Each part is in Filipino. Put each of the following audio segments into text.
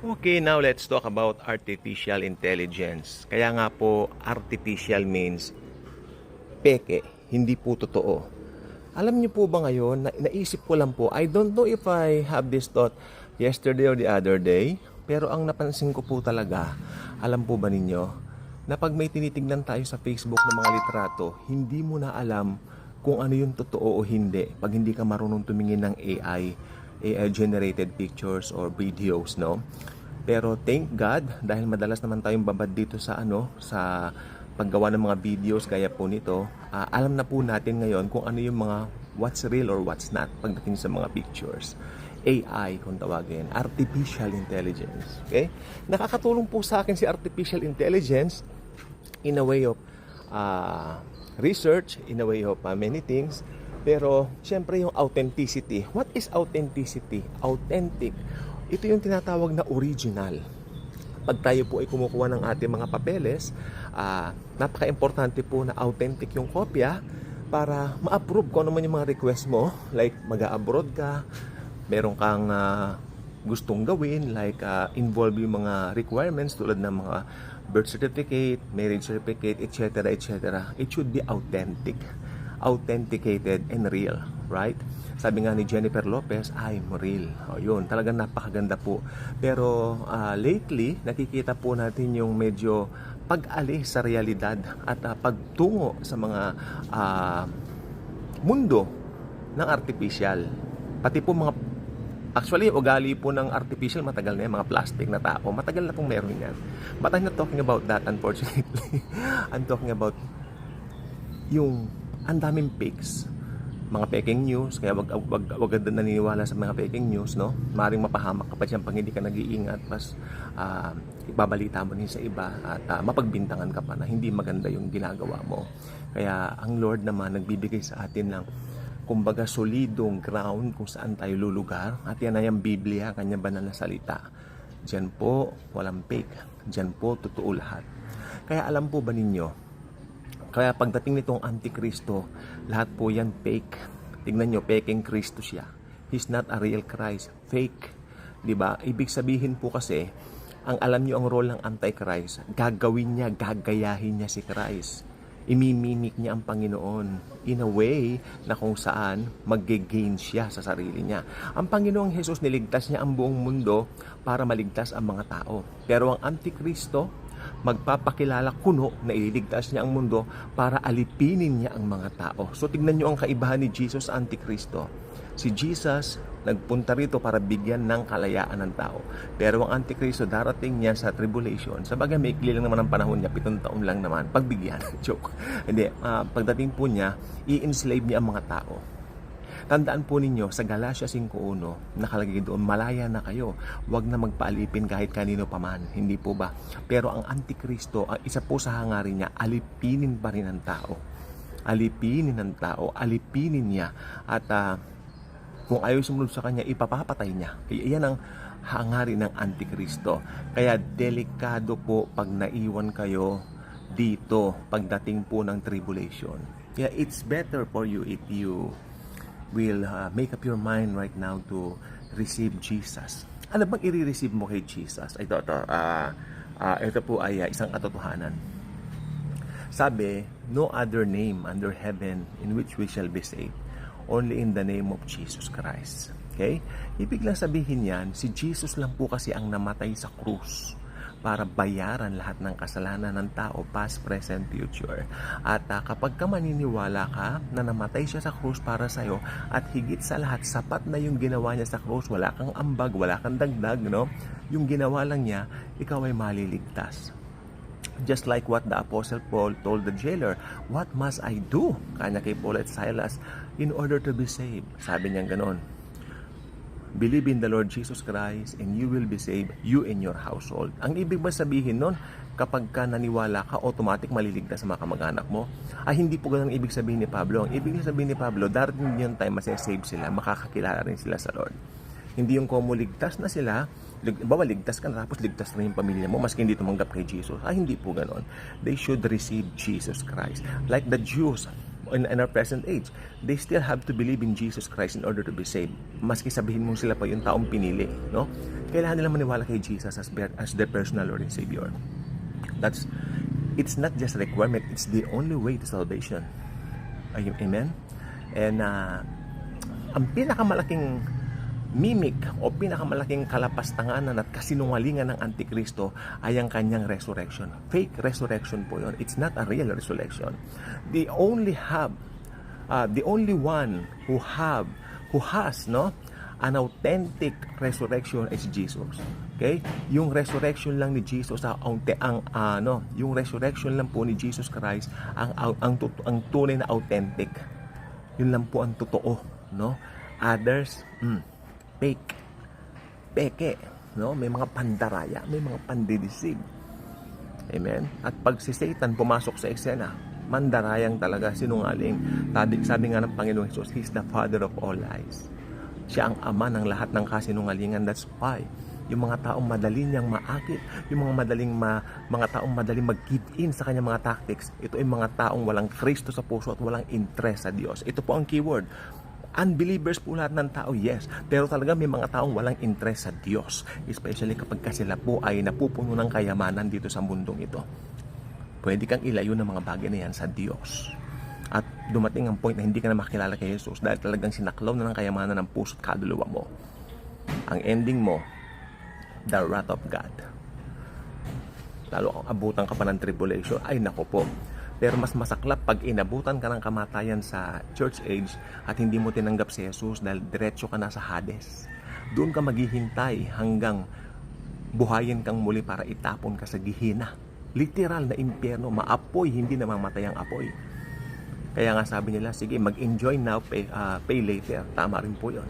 Okay, now let's talk about artificial intelligence. Kaya nga po, artificial means peke, hindi po totoo. Alam niyo po ba ngayon, naisip ko lang po, I don't know if I have this thought yesterday or the other day, pero ang napansin ko po talaga, alam po ba ninyo, na pag may tinitignan tayo sa Facebook ng mga litrato, hindi mo na alam kung ano yung totoo o hindi pag hindi ka marunong tumingin ng AI generated pictures or videos, no? Pero thank God dahil madalas naman tayong babad dito sa sa paggawa ng mga videos gaya po nito, alam na po natin ngayon kung ano yung mga what's real or what's not pagdating sa mga pictures. AI kung tawagin, artificial intelligence. Okay? Nakakatulong po sa akin si artificial intelligence in a way of research, in a way of many things. Pero syempre yung authenticity. What is authenticity? Authentic. Ito yung tinatawag na original. Pag tayo po ay kumukuha ng ating mga papeles, napaka-importante po na authentic yung kopya para ma-approve kung ano man yung mga request mo. Like mag-a-abroad ka, meron kang gustong gawin, like involve yung mga requirements tulad ng mga birth certificate, marriage certificate, etc. etc. It should be authentic, authenticated and real, right? Sabi nga ni Jennifer Lopez, I'm real. O yun, talagang napakaganda po. Pero lately, nakikita po natin yung medyo pag-alis sa realidad at pagtungo sa mga mundo ng artificial. Pati po mga actually, ugali po ng artificial, matagal na yan, mga plastic na tao. Matagal na pong meron yan. But I'm not talking about that, unfortunately. I'm talking about yung ang daming fakes. Mga peking news, kaya wag agad naniniwala sa mga peking news, no? Maring mapahamak ka pa dyan pag hindi ka nag-iingat, mas ibabalita mo rin sa iba at mapagbintangan ka pa na hindi maganda yung ginagawa mo. Kaya ang Lord naman nagbibigay sa atin ng kumbaga solidong ground kung saan tayo lulugar, at yan ay ang Biblia, kanya banal na salita. Diyan po walang fake, diyan po totoo lahat. Kaya alam po ba ninyo, kaya pagdating nitong Antikristo, lahat po yan fake. Tingnan nyo, peking Kristo siya. He's not a real Christ, fake. 'Di ba? Ibig sabihin po kasi, ang alam nyo ang role ng Antichrist, gagawin niya, gagayahin niya si Christ. Imimimik niya ang Panginoon in a way na kung saan mag-gain siya sa sarili niya. Ang Panginoong Jesus, niligtas niya ang buong mundo para maligtas ang mga tao. Pero ang Antikristo, magpapakilala kuno na ililigtas niya ang mundo para alipinin niya ang mga tao. So tignan niyo ang kaibahan ni Jesus sa Antikristo. Si Jesus nagpunta rito para bigyan ng kalayaan ng tao. Pero ang Antikristo darating niya sa tribulation. Sabagay maikli lang naman ang panahon niya, 7 taon lang naman. Pagbigyan, joke. Hindi, pagdating po niya, i-enslave niya ang mga tao. Tandaan po ninyo, sa Galatia 5:1, nakalagay doon, malaya na kayo. Huwag na magpaalipin kahit kanino paman. Hindi po ba? Pero ang Antikristo, ang isa po sa hangarin niya, alipinin pa rin ang tao. Alipinin ang tao, alipinin niya. At kung ayaw sumunod sa kanya, ipapapatay niya. Kaya yan ang hangarin ng Antikristo. Kaya delikado po pag naiwan kayo dito pagdating po ng tribulation. Kaya it's better for you if you will make up your mind right now to receive Jesus. Ano bang i-receive mo kay Jesus? Ito po ay isang katotohanan. Sabi, no other name under heaven in which we shall be saved, only in the name of Jesus Christ. Okay? Ibig lang sabihin yan, si Jesus lang po kasi ang namatay sa krus para bayaran lahat ng kasalanan ng tao, past, present, future. At kapag ka maniniwala ka na namatay siya sa krus para sa'yo, at higit sa lahat, sapat na yung ginawa niya sa krus, wala kang ambag, wala kang dagdag, no? Yung ginawa lang niya, ikaw ay maliligtas. Just like what the Apostle Paul told the jailer, what must I do? Kanya kay Paul at Silas, in order to be saved. Sabi niya ganon, believe in the Lord Jesus Christ and you will be saved, you and your household. Ang ibig ba sabihin nun, kapag ka naniwala ka, automatic maliligtas sa mga kamag-anak mo? Hindi po ganun ang ibig sabihin ni Pablo. Ang ibig sabihin ni Pablo, darating yung time masasave sila, makakakilala rin sila sa Lord. Hindi yung kumuligtas na sila, bawa ligtas ka na tapos ligtas na yung pamilya mo maski hindi tumanggap kay Jesus. Hindi po ganon. They should receive Jesus Christ. Like the Jews, in our present age, they still have to believe in Jesus Christ in order to be saved. Maski sabihin mo sila pa yung taong pinili, no? Kailangan nilang maniwala kay Jesus as their personal Lord and Savior. It's not just a requirement, it's the only way to salvation. Amen? And ang pinakamalaking mimic o pinakamalaking kalapastanganan at kasinungalingan ng Antikristo ay ang kanyang resurrection. Fake resurrection po yun. It's not a real resurrection. The only one who has an authentic resurrection is Jesus. Okay? Yung resurrection lang ni Jesus yung resurrection lang po ni Jesus Christ ang tunay na authentic. Yun lang po ang totoo, no? Others, fake. Peke, no? May mga pandaraya, may mga pandidisig. Amen? At pag si Satan pumasok sa eksena, mandarayang talaga, sinungaling. Sabi nga ng Panginoong Jesus, He's the father of all lies. Siya ang ama ng lahat ng kasinungalingan. That's why yung mga taong madali niyang maakit, yung mga taong madaling mag-give in sa kanyang mga tactics, ito ay mga taong walang Kristo sa puso at walang interest sa Diyos. Ito po ang keyword. Unbelievers po lahat ng tao, yes. Pero talaga may mga taong walang interest sa Diyos. Especially kapag sila po ay napupuno ng kayamanan dito sa mundong ito. Pwede kang ilayo ng mga bagay na yan sa Diyos. At dumating ang point na hindi ka na makilala kay Jesus dahil talagang sinaklaw na ng kayamanan ng puso at kaluluwa mo. Ang ending mo, the wrath of God. Lalo kung abutan ka pa ng tribulation, ay nako po. Pero mas masaklap pag inabutan ka ng kamatayan sa church age at hindi mo tinanggap si Jesus dahil diretso ka na sa Hades. Doon ka maghihintay hanggang buhayin kang muli para itapon ka sa Gihina. Literal na impyerno, maapoy, hindi na mamatay ang apoy. Kaya nga sabi nila, sige, mag-enjoy now, pay later. Tama rin po yun.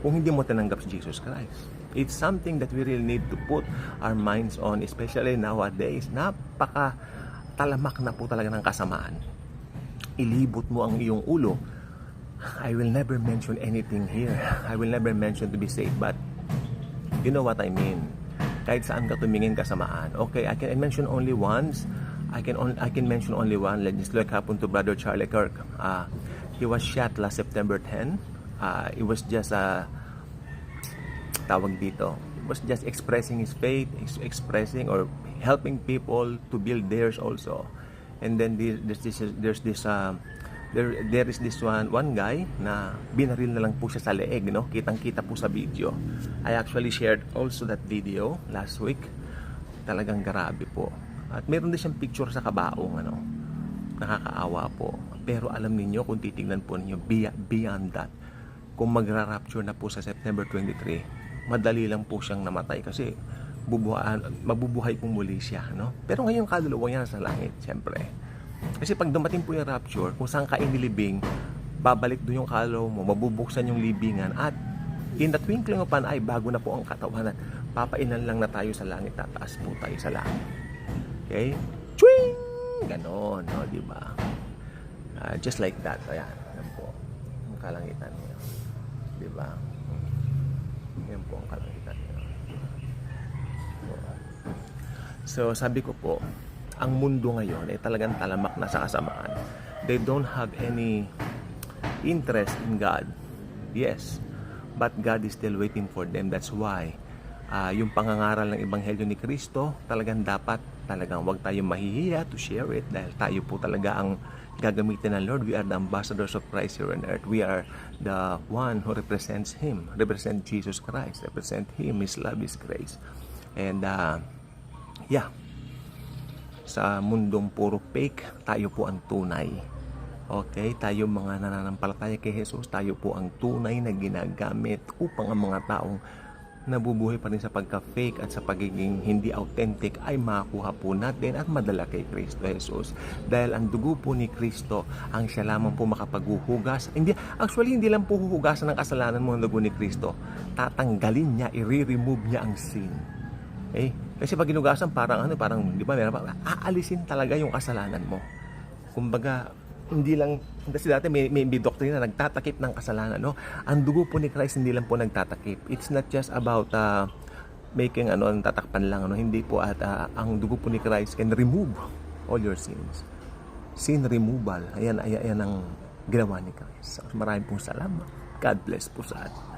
Kung hindi mo tinanggap si Jesus Christ. It's something that we really need to put our minds on, especially nowadays. Napaka-talamak na po talaga ng kasamaan. Ilibot mo ang iyong ulo. I will never mention anything here. I will never mention to be saved, but you know what I mean. Kahit saan ka tumingin kasamaan. Okay, I can mention only once. I can mention only one. Let's look happened to Brother Charlie Kirk. He was shot last September 10. It was just tawag dito. It was just expressing his faith, expressing or helping people to build theirs also. And then there is this one guy na binaril na lang po siya sa leeg, no? Kitang-kita po sa video. I actually shared also that video last week. Talagang grabe po. At meron din siyang picture sa kabaong, nakakaawa po. Pero alam niyo kung titingnan po niyo beyond that, kung magra-rapture na po sa September 23, madali lang po siyang namatay kasi mabubuhay po muli siya, no? Pero ngayon kaluluwa niya sa langit, siyempre. Kasi pag dumating po yung rapture, kung saan ka inilibing, babalik doon yung kaluluwa mo, mabubuksan yung libingan, at in the twinkling of an eye, bago na po ang katawan, at papainan lang na tayo sa langit, tataas po tayo sa langit. Okay? Chwing! Ganon, no? Diba? Just like that. Ayan. Yan po. Ang kalangitan niya. Diba? Yan po ang kalangitan niya. So, sabi ko po, ang mundo ngayon ay talagang talamak na sa kasamaan. They don't have any interest in God. Yes. But God is still waiting for them. That's why yung pangangaral ng Ebanghelyo ni Kristo, talagang wag tayong mahihiya to share it dahil tayo po talaga ang gagamitin ng Lord. We are the ambassadors of Christ here on earth. We are the one who represents Him, represent Jesus Christ, represent Him, His love, His grace. And sa mundong puro fake, tayo po ang tunay. Okay, tayo mga nananampalataya kay Jesus, tayo po ang tunay na ginagamit upang ang mga taong nabubuhay pa rin sa pagka-fake at sa pagiging hindi authentic ay makuha po natin at madala kay Kristo Jesus. Dahil ang dugo po ni Kristo ang siya lamang po makapaghuhugas. Hindi lang po huhugasan ng kasalanan mo ang dugo ni Kristo. Tatanggalin niya, i-remove niya ang sin. Okay? Kasi pag ginugasan parang di ba, aalisin talaga yung kasalanan mo. Kumbaga, hindi lang, kasi dati may doktrina nagtatakip ng kasalanan, no? Ang dugo po ni Christ hindi lang po nagtatakip. It's not just about making tatakpan lang, hindi po at ang dugo po ni Christ can remove all your sins. Sin removal. Ayan ang ginawa ni Christ. So, maraming pong salamat. God bless po sa atin.